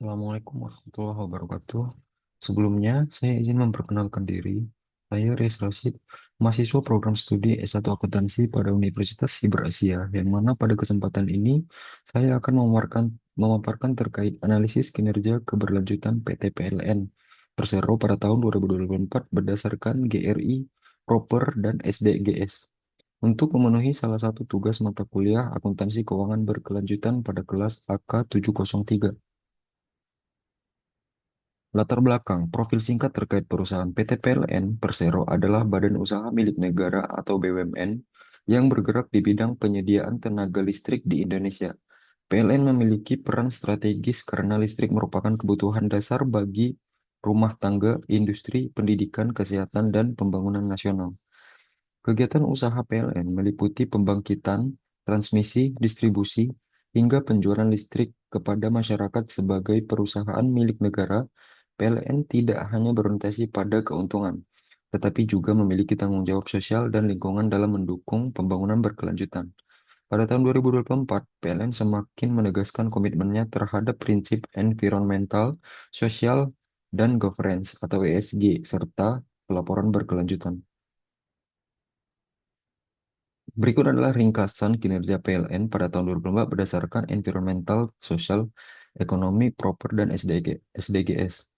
Assalamualaikum warahmatullahi wabarakatuh. Sebelumnya, saya izin memperkenalkan diri. Saya Riz Rashid, mahasiswa program studi S1 Akuntansi pada Universitas Siber Asia, yang mana pada kesempatan ini saya akan memaparkan terkait analisis kinerja keberlanjutan PT PLN Persero pada tahun 2024 berdasarkan GRI, Proper, dan SDGs. Untuk memenuhi salah satu tugas mata kuliah akuntansi keuangan berkelanjutan pada kelas AK 703. Latar belakang, profil singkat terkait perusahaan PT PLN Persero adalah badan usaha milik negara atau BUMN yang bergerak di bidang penyediaan tenaga listrik di Indonesia. PLN memiliki peran strategis karena listrik merupakan kebutuhan dasar bagi rumah tangga, industri, pendidikan, kesehatan, dan pembangunan nasional. Kegiatan usaha PLN meliputi pembangkitan, transmisi, distribusi, hingga penjualan listrik kepada masyarakat sebagai perusahaan milik negara. PLN tidak hanya berorientasi pada keuntungan, tetapi juga memiliki tanggung jawab sosial dan lingkungan dalam mendukung pembangunan berkelanjutan. Pada tahun 2024, PLN semakin menegaskan komitmennya terhadap prinsip environmental, sosial, dan governance atau ESG, serta pelaporan berkelanjutan. Berikut adalah ringkasan kinerja PLN pada tahun 2024 berdasarkan Environmental, Social, Ekonomi, Proper, dan SDGs.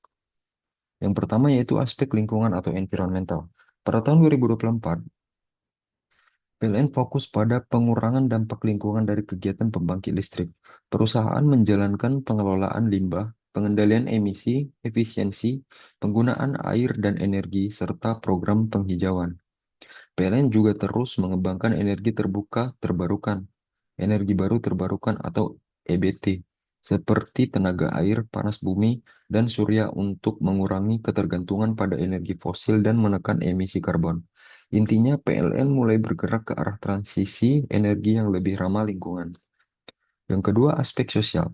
Yang pertama yaitu aspek lingkungan atau environmental. Pada tahun 2024, PLN fokus pada pengurangan dampak lingkungan dari kegiatan pembangkit listrik. Perusahaan menjalankan pengelolaan limbah, pengendalian emisi, efisiensi, penggunaan air dan energi, serta program penghijauan. PLN juga terus mengembangkan energi terbuka terbarukan, energi baru terbarukan atau EBT, seperti tenaga air, panas bumi, dan surya untuk mengurangi ketergantungan pada energi fosil dan menekan emisi karbon. Intinya, PLN mulai bergerak ke arah transisi energi yang lebih ramah lingkungan. Yang kedua, aspek sosial.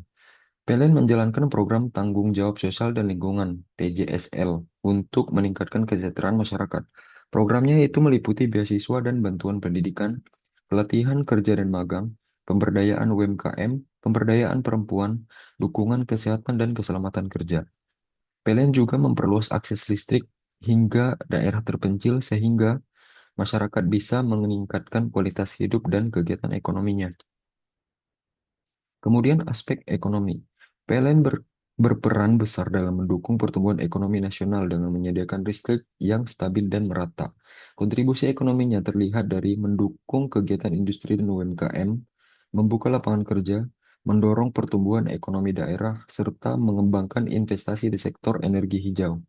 PLN menjalankan program tanggung jawab sosial dan lingkungan (TJSL) untuk meningkatkan kesejahteraan masyarakat. Programnya itu meliputi beasiswa dan bantuan pendidikan, pelatihan kerja dan magang, pemberdayaan UMKM, pemberdayaan perempuan, dukungan kesehatan dan keselamatan kerja. PLN juga memperluas akses listrik hingga daerah terpencil sehingga masyarakat bisa meningkatkan kualitas hidup dan kegiatan ekonominya. Kemudian aspek ekonomi. PLN berperan besar dalam mendukung pertumbuhan ekonomi nasional dengan menyediakan listrik yang stabil dan merata. Kontribusi ekonominya terlihat dari mendukung kegiatan industri dan UMKM, membuka lapangan kerja, mendorong pertumbuhan ekonomi daerah, serta mengembangkan investasi di sektor energi hijau.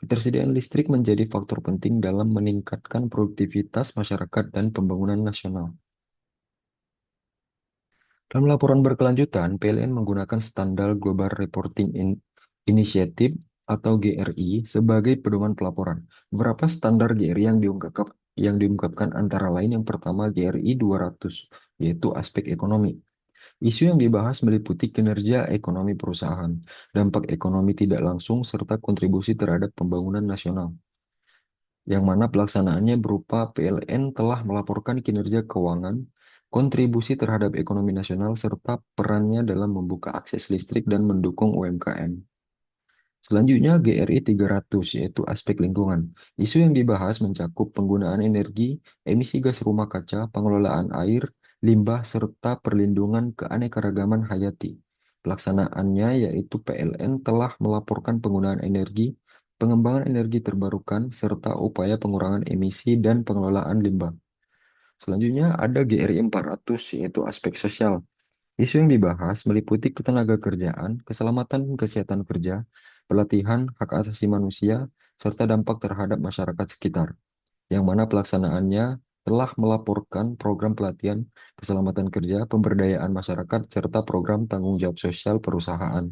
Ketersediaan listrik menjadi faktor penting dalam meningkatkan produktivitas masyarakat dan pembangunan nasional. Dalam laporan berkelanjutan, PLN menggunakan Standar Global Reporting Initiative atau GRI sebagai pedoman pelaporan. Beberapa standar GRI yang diungkapkan antara lain yang pertama GRI 200, yaitu aspek ekonomi. Isu yang dibahas meliputi kinerja ekonomi perusahaan, dampak ekonomi tidak langsung, serta kontribusi terhadap pembangunan nasional, yang mana pelaksanaannya berupa PLN telah melaporkan kinerja keuangan, kontribusi terhadap ekonomi nasional, serta perannya dalam membuka akses listrik dan mendukung UMKM. Selanjutnya, GRI 300, yaitu aspek lingkungan. Isu yang dibahas mencakup penggunaan energi, emisi gas rumah kaca, pengelolaan air, limbah, serta perlindungan keanekaragaman hayati. Pelaksanaannya yaitu PLN telah melaporkan penggunaan energi, pengembangan energi terbarukan, serta upaya pengurangan emisi dan pengelolaan limbah. Selanjutnya ada GRI 400, yaitu aspek sosial. Isu yang dibahas meliputi ketenagakerjaan, keselamatan dan kesehatan kerja, pelatihan, hak asasi manusia, serta dampak terhadap masyarakat sekitar, yang mana pelaksanaannya telah melaporkan program pelatihan, keselamatan kerja, pemberdayaan masyarakat, serta program tanggung jawab sosial perusahaan.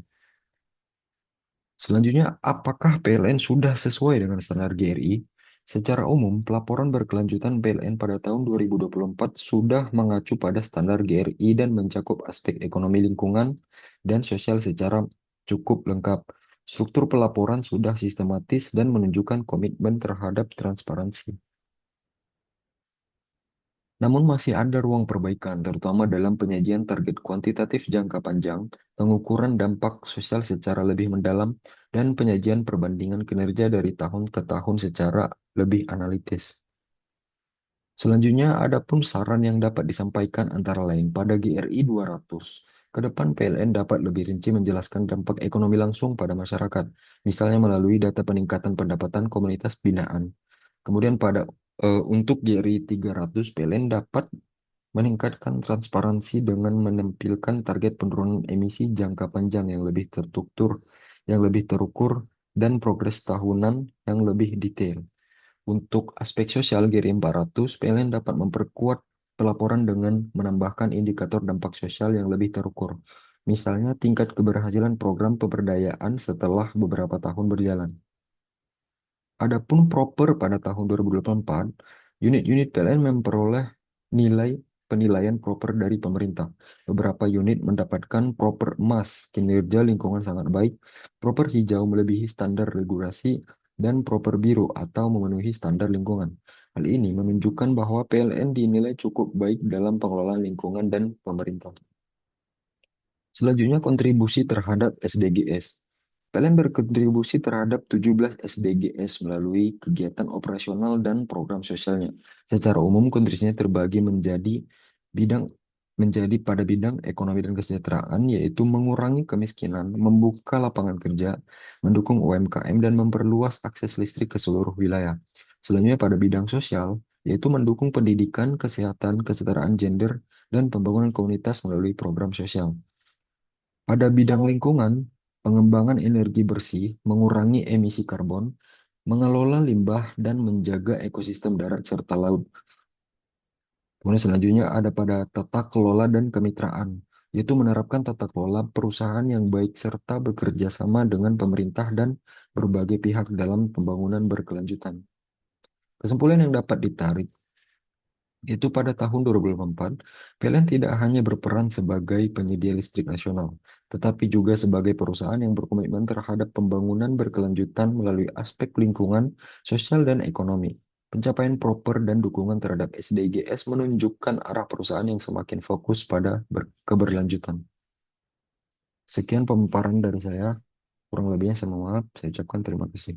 Selanjutnya, apakah PLN sudah sesuai dengan standar GRI? Secara umum, pelaporan berkelanjutan PLN pada tahun 2024 sudah mengacu pada standar GRI dan mencakup aspek ekonomi lingkungan dan sosial secara cukup lengkap. Struktur pelaporan sudah sistematis dan menunjukkan komitmen terhadap transparansi. Namun masih ada ruang perbaikan, terutama dalam penyajian target kuantitatif jangka panjang, pengukuran dampak sosial secara lebih mendalam, dan penyajian perbandingan kinerja dari tahun ke tahun secara lebih analitis. Selanjutnya, ada pun saran yang dapat disampaikan antara lain pada GRI 200. Ke depan PLN dapat lebih rinci menjelaskan dampak ekonomi langsung pada masyarakat, misalnya melalui data peningkatan pendapatan komunitas binaan. Kemudian untuk GRI 300, PLN dapat meningkatkan transparansi dengan menampilkan target penurunan emisi jangka panjang yang lebih terstruktur, yang lebih terukur, dan progres tahunan yang lebih detail. Untuk aspek sosial, GRI 400, PLN dapat memperkuat pelaporan dengan menambahkan indikator dampak sosial yang lebih terukur. Misalnya, tingkat keberhasilan program pemberdayaan setelah beberapa tahun berjalan. Adapun proper pada tahun 2024, unit-unit PLN memperoleh nilai penilaian proper dari pemerintah. Beberapa unit mendapatkan proper emas, kinerja lingkungan sangat baik, proper hijau melebihi standar regulasi, dan proper biru atau memenuhi standar lingkungan. Hal ini menunjukkan bahwa PLN dinilai cukup baik dalam pengelolaan lingkungan dan pemerintah. Selanjutnya, kontribusi terhadap SDGs. PLN berkontribusi terhadap 17 SDGs melalui kegiatan operasional dan program sosialnya. Secara umum, kontribusinya terbagi bidang pada bidang ekonomi dan kesejahteraan, yaitu mengurangi kemiskinan, membuka lapangan kerja, mendukung UMKM, dan memperluas akses listrik ke seluruh wilayah. Selanjutnya pada bidang sosial, yaitu mendukung pendidikan, kesehatan, kesetaraan gender, dan pembangunan komunitas melalui program sosial. Pada bidang lingkungan, pengembangan energi bersih, mengurangi emisi karbon, mengelola limbah, dan menjaga ekosistem darat serta laut. Kemudian selanjutnya ada pada tata kelola dan kemitraan, yaitu menerapkan tata kelola perusahaan yang baik serta bekerja sama dengan pemerintah dan berbagai pihak dalam pembangunan berkelanjutan. Kesimpulan yang dapat ditarik itu pada tahun 2024, PLN tidak hanya berperan sebagai penyedia listrik nasional, tetapi juga sebagai perusahaan yang berkomitmen terhadap pembangunan berkelanjutan melalui aspek lingkungan, sosial, dan ekonomi. Pencapaian proper dan dukungan terhadap SDGs menunjukkan arah perusahaan yang semakin fokus pada keberlanjutan. Sekian pemaparan dari saya, kurang lebihnya saya mohon maaf, saya ucapkan terima kasih.